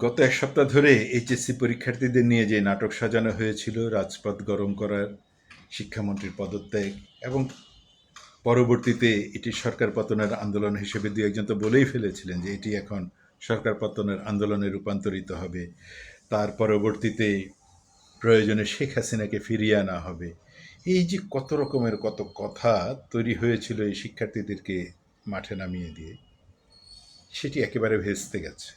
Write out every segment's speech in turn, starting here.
গত এক সপ্তাহ ধরে এইচএসসি পরীক্ষার্থীদের নিয়ে যে নাটক সাজানো হয়েছিল, রাজপথ গরম করার, শিক্ষামন্ত্রীর পদত্যাগ এবং পরবর্তীতে এটি সরকার পতনের আন্দোলন হিসেবে দু একজন তো বলেই ফেলেছিলেন যে এটি এখন সরকার পতনের আন্দোলনে রূপান্তরিত হবে। তার পরবর্তীতে প্রয়োজনে শেখ হাসিনাকে ফিরিয়ে আনা হবে। এই যে কত রকমের কত কথা তৈরি হয়েছিল এই শিক্ষার্থীদেরকে মাঠে নামিয়ে দিয়ে, সেটি একেবারে ভেস্তে গেছে।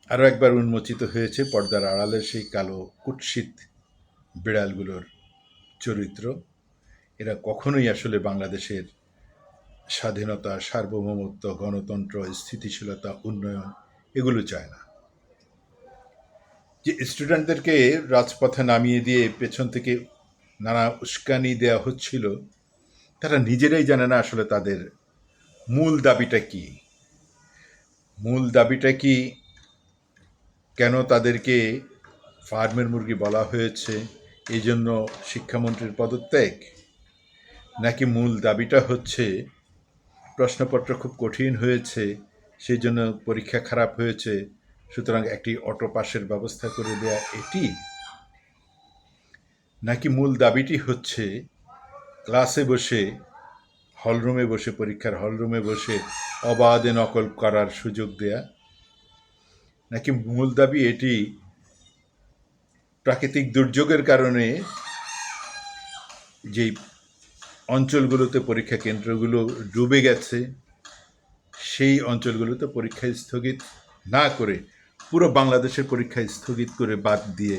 আরও একবার উন্মোচিত হয়েছে পর্দার আড়ালের সেই কালো কুৎসিত বিড়ালগুলোর চরিত্র। এরা কখনোই আসলে বাংলাদেশের স্বাধীনতা, সার্বভৌমত্ব, গণতন্ত্র, স্থিতিশীলতা, উন্নয়ন এগুলো চায় না। যে স্টুডেন্টদেরকে রাজপথে নামিয়ে দিয়ে পেছন থেকে নানা উস্কানি দেওয়া হচ্ছিল, তারা নিজেরাই জানে না আসলে তাদের মূল দাবিটা কি। মূল দাবিটা কি, কেন তাদেরকে ফার্মের মুরগি বলা হয়েছে, এই জন্য শিক্ষামন্ত্রীর পদত্যাগ, নাকি মূল দাবিটা হচ্ছে প্রশ্নপত্র খুব কঠিন হয়েছে, সেই জন্য পরীক্ষা খারাপ হয়েছে, সুতরাং একটি অটো পাসের ব্যবস্থা করে দেয়া, এটি নাকি মূল দাবিটি হচ্ছে ক্লাসে বসে, হলরুমে বসে, পরীক্ষার হলরুমে বসে অবাধে নকল করার সুযোগ দেয়া, নাকি মূল দাবি এটি প্রাকৃতিক দুর্যোগের কারণে যেই অঞ্চলগুলোতে পরীক্ষা কেন্দ্রগুলো ডুবে গেছে, সেই অঞ্চলগুলোতে পরীক্ষা স্থগিত না করে পুরো বাংলাদেশের পরীক্ষা স্থগিত করে বাদ দিয়ে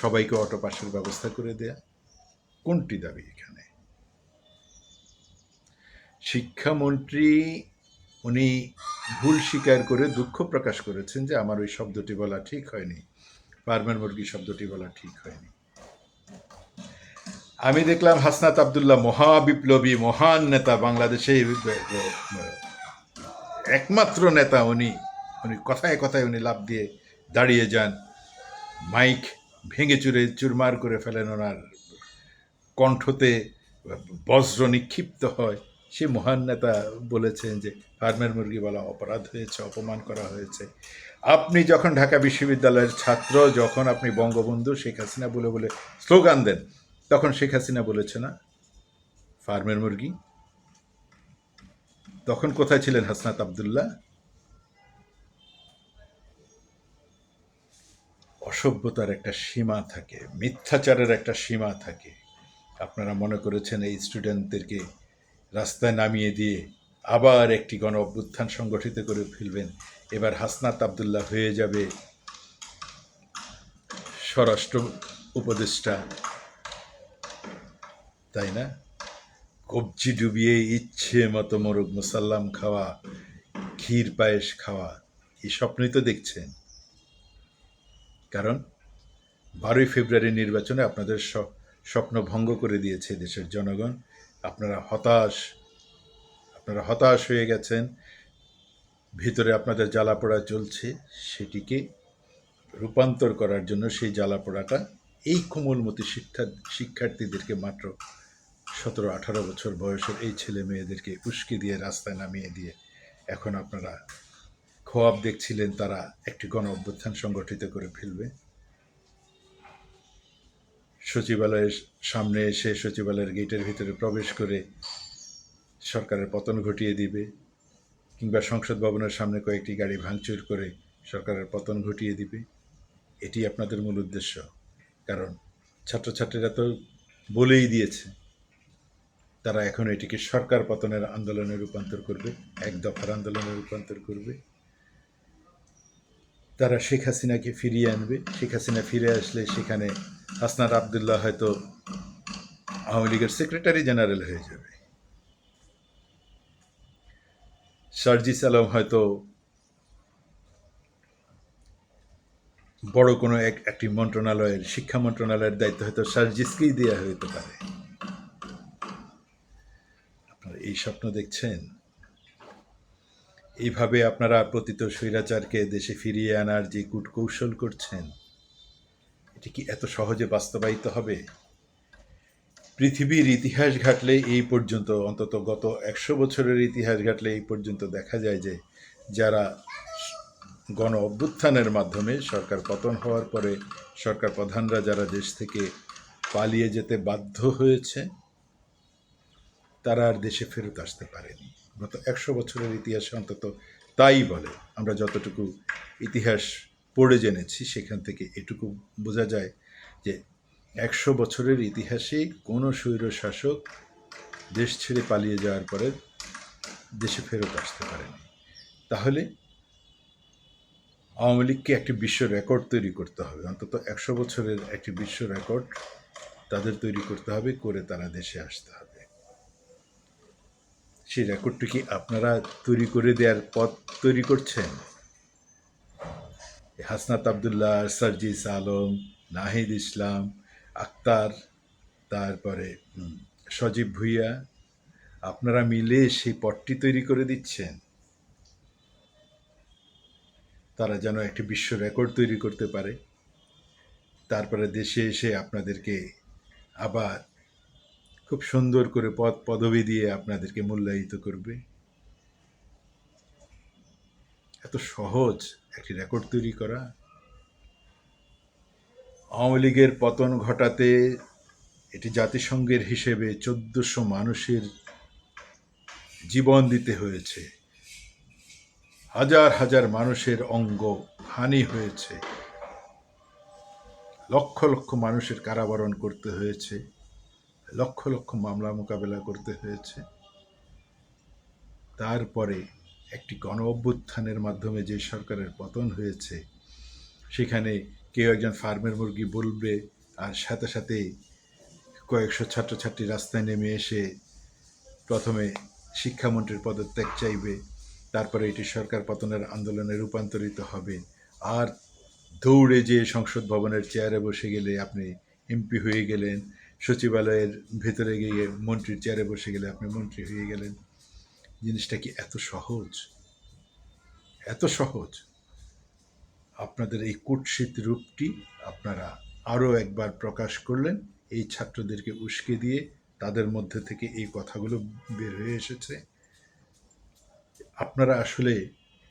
সবাইকে অটো পাসের ব্যবস্থা করে দেয়া? কোনটি দাবি এখানে? শিক্ষামন্ত্রী উনি ভুল স্বীকার করে দুঃখ প্রকাশ করেছেন যে আমার ওই শব্দটি বলা ঠিক হয়নি, ফার্মের মুরগি শব্দটি বলা ঠিক হয়নি। আমি দেখলাম হাসনাত আবদুল্লাহ মহাবিপ্লবী, মহান নেতা, বাংলাদেশে একমাত্র নেতা উনি। উনি কথায় কথায় উনি লাফ দিয়ে দাঁড়িয়ে যান, মাইক ভেঙে চুরে চুরমার করে ফেলেন, ওনার কণ্ঠতে বজ্র নিক্ষিপ্ত হয়। সে মহান নেতা বলেছেন যে ফার্মের মুরগি বলা অপরাধ হয়েছে, অপমান করা হয়েছে। আপনি যখন ঢাকা বিশ্ববিদ্যালয়ের ছাত্র, যখন আপনি বঙ্গবন্ধু শেখ হাসিনা বলে বলে স্লোগান দেন, তখন শেখ হাসিনা বলেছে না ফার্মের মুরগি? তখন কোথায় ছিলেন হাসনাত আবদুল্লাহ? অসভ্যতার একটা সীমা থাকে, মিথ্যাচারের একটা সীমা থাকে। আপনারা মনে করেছেন এই স্টুডেন্টদেরকে রাস্তায় নামিয়ে দিয়ে আবার একটি গণ অভ্যুত্থান সংগঠিত করে ফেলবেন। এবার হাসনাত আবদুল্লাহ হয়ে যাবে স্বরাষ্ট্র উপদেষ্টা, তাই না? কবজি ডুবিয়ে ইচ্ছে মতো মোরগ মুসাল্লাম খাওয়া, ক্ষীর পায়েস খাওয়া, এই স্বপ্নই তো দেখছেন। কারণ 12ই ফেব্রুয়ারি নির্বাচনে আপনাদের স্বপ্ন ভঙ্গ করে দিয়েছে দেশের জনগণ। আপনারা হতাশ হয়ে গেছেন। ভিতরে আপনাদের জ্বালাপোড়া চলছে, সেটিকে রূপান্তর করার জন্য সেই জ্বালাপোড়াটা এই কোমলমতি শিক্ষার্থীদেরকে, মাত্র 17-18 বছর বয়সের এই ছেলে মেয়েদেরকে উস্কে দিয়ে রাস্তায় নামিয়ে দিয়ে এখন আপনারা খোয়াব দেখছিলেন তারা একটি গণ অভ্যুত্থান সংগঠিত করে ফেলবে। সচিবালয়ের সামনে এসে সচিবালয়ের গেটের ভিতরে প্রবেশ করে সরকারের পতন ঘটিয়ে দিবে, কিংবা সংসদ ভবনের সামনে কয়েকটি গাড়ি ভাঙচুর করে সরকারের পতন ঘটিয়ে দিবে। এটি আপনাদের মূল উদ্দেশ্য। কারণ ছাত্রছাত্রীরা তো বলেই দিয়েছে তারা এখন এটিকে সরকার পতনের আন্দোলনে রূপান্তর করবে, এক দফার আন্দোলনে রূপান্তর করবে। তারা শেখ হাসিনাকে ফিরিয়ে আনবে। শেখ হাসিনা ফিরে আসলে সেখানে হাসনাত আবদুল্লাহ হয়তো আওয়ামী লীগের সেক্রেটারি জেনারেল হয়ে যাবে, সার্জিস আলম হয়তো বড় কোনো একটি মন্ত্রণালয়ের, শিক্ষা মন্ত্রণালয়ের দায়িত্ব হয়তো সার্জিসকেই দেওয়া হতে পারে। আপনারা এই স্বপ্ন দেখছেন? এইভাবে আপনারা পতিত স্বৈরাচারকে দেশে ফিরিয়ে আনার যে কূটকৌশল করছেন, এটি কি এত সহজে বাস্তবায়িত হবে? পৃথিবীর ইতিহাস ঘাটলে এই পর্যন্ত, অন্তত গত 100 বছরের ইতিহাস ঘাটলে এই পর্যন্ত দেখা যায় যে যারা গণ অভ্যুত্থানের মাধ্যমে সরকার পতন হওয়ার পরে সরকার প্রধানরা যারা দেশ থেকে পালিয়ে যেতে বাধ্য হয়েছে তারা আর দেশে ফেরত আসতে পারেনি। গত 100 বছরের ইতিহাসে অন্তত তাই বলে। আমরা যতটুকু ইতিহাস পড়ে জেনেছি সেখান থেকে এটুকু বোঝা যায় যে 100 বছরের ইতিহাসে কোনো স্বৈর শাসক দেশ ছেড়ে পালিয়ে যাওয়ার পরে দেশে ফেরত আসতে পারেনি। তাহলে আওয়ামী লীগকে একটি বিশ্ব রেকর্ড তৈরি করতে হবে, অন্তত 100 বছরের একটি বিশ্ব রেকর্ড তাদের তৈরি করতে হবে, করে তারা দেশে আসতে হবে। সেই রেকর্ডটি কি আপনারা তৈরি করে দেওয়ার পথ তৈরি করছেন? হাসনাত আবদুল্লাহ, সার্জিস আলম, নাহিদ ইসলাম, আক্তার, তারপরে সজীব ভুইয়া, আপনারা মিলে সেই পথটি তৈরি করে দিচ্ছেন। তারা যেন একটি বিশ্ব রেকর্ড তৈরি করতে পারে, তারপরে দেশে এসে আপনাদেরকে আবার খুব সুন্দর করে পদ পদবি দিয়ে আপনাদেরকে মূল্যায়িত করবে। এত সহজ একটি রেকর্ড তৈরি করা? আওয়ামী লীগের পতন ঘটাতে এটি জাতিসংঘের হিসেবে 1400 মানুষের জীবন দিতে হয়েছে, হাজার হাজার মানুষের অঙ্গ হানি হয়েছে, লক্ষ লক্ষ মানুষের কারাবরণ করতে হয়েছে, লক্ষ লক্ষ মামলা মোকাবেলা করতে হয়েছে। তারপরে একটি গণ অভ্যুত্থানের মাধ্যমে যে সরকারের পতন হয়েছে, সেখানে কেউ একজন ফার্মের মুরগি বলবে আর সাথে সাথে কয়েকশো ছাত্রছাত্রী রাস্তায় নেমে এসে প্রথমে শিক্ষামন্ত্রীর পদত্যাগ চাইবে, তারপরে এটি সরকার পতনের আন্দোলনে রূপান্তরিত হবে। আর দৌড়ে যে সংসদ ভবনের চেয়ারে বসে গেলে আপনি এমপি হয়ে গেলেন, সচিবালয়ের ভেতরে গিয়ে মন্ত্রীর চেয়ারে বসে গেলে আপনি মন্ত্রী হয়ে গেলেন। জিনিসটা কি এত সহজ? এত সহজ? আপনাদের এই কুৎসিত রূপটি আপনারা আরও একবার প্রকাশ করলেন। এই ছাত্রদেরকে উস্কে দিয়ে তাদের মধ্যে থেকে এই কথাগুলো বের হয়ে এসেছে। আপনারা আসলে